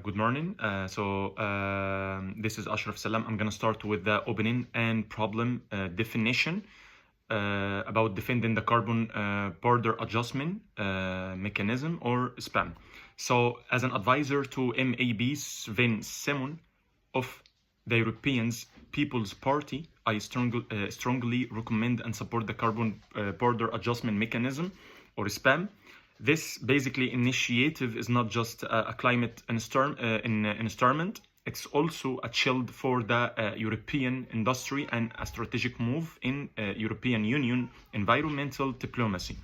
Good morning. This is Ashraf Salam. I'm going to start with the opening and problem definition about defending the carbon border adjustment mechanism or CBAM. So, as an advisor to MAB Sven Simon of the European People's Party, I strongly recommend and support the carbon border adjustment mechanism or CBAM. This basically initiative is not just a climate instrument, it's also a shield for the European industry and a strategic move in European Union environmental diplomacy.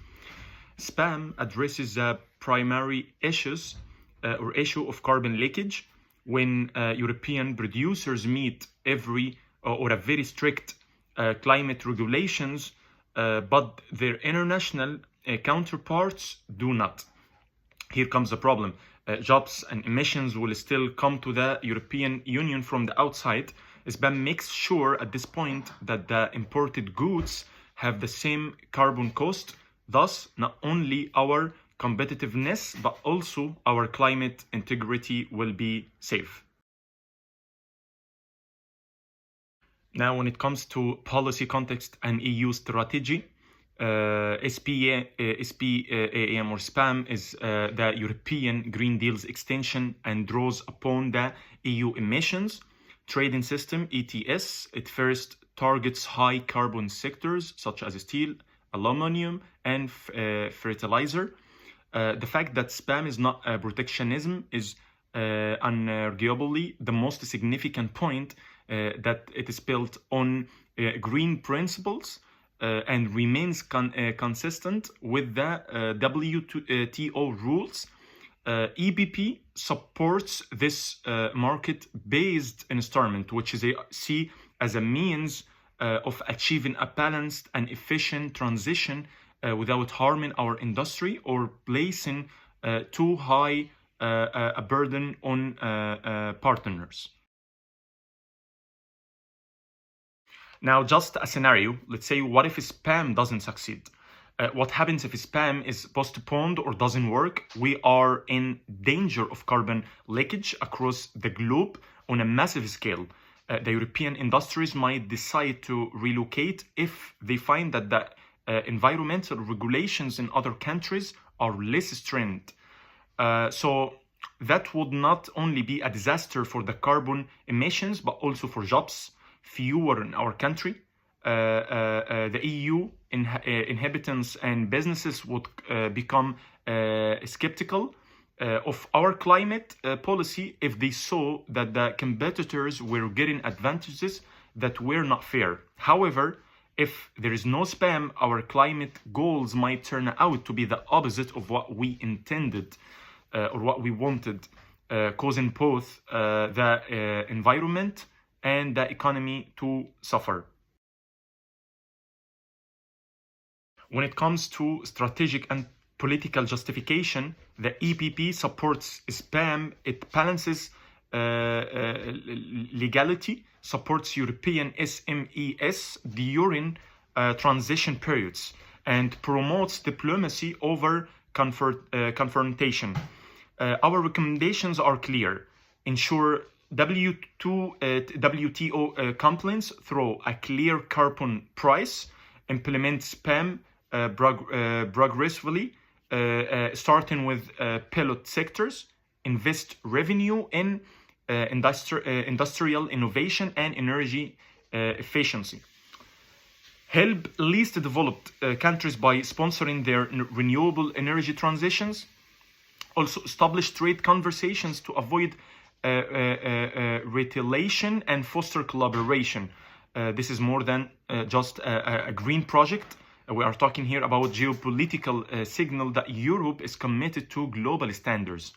CBAM addresses the primary issues or issue of carbon leakage when European producers meet a very strict climate regulations, but their international counterparts do not. Here comes the problem. Jobs and emissions will still come to the European Union from the outside. CBAM makes sure at this point that the imported goods have the same carbon cost. Thus, not only our competitiveness, but also our climate integrity will be safe. Now, when it comes to policy context and EU strategy, SPAM or CBAM is the European Green Deal's extension and draws upon the EU emissions trading system, ETS. It first targets high carbon sectors such as steel, aluminum, and fertilizer. The fact that CBAM is not protectionism is unarguably the most significant point, that it is built on green principles and remains consistent with the WTO rules. EPP supports this market-based instrument, which is see as a means of achieving a balanced and efficient transition without harming our industry or placing too high a burden on partners. Now, just a scenario, let's say, what if CBAM doesn't succeed? What happens if CBAM is postponed or doesn't work? We are in danger of carbon leakage across the globe on a massive scale. The European industries might decide to relocate if they find that the environmental regulations in other countries are less stringent. So that would not only be a disaster for the carbon emissions, but also for jobs, fewer in our country. The EU inhabitants and businesses would become skeptical of our climate policy if they saw that the competitors were getting advantages that were not fair. However, if there is no CBAM, our climate goals might turn out to be the opposite of what we intended or what we wanted, causing both the environment and the economy to suffer. When it comes to strategic and political justification, the EPP supports CBAM. It balances legality, supports European SMEs during transition periods, and promotes diplomacy over confrontation. Our recommendations are clear. Ensure WTO compliance through a clear carbon price, implement CBAM progressively, starting with pilot sectors, invest revenue in industrial innovation and energy efficiency. Help least developed countries by sponsoring their renewable energy transitions. Also establish trade conversations to avoid retaliation and foster collaboration. This is more than just a green project. We are talking here about geopolitical signal that Europe is committed to global standards.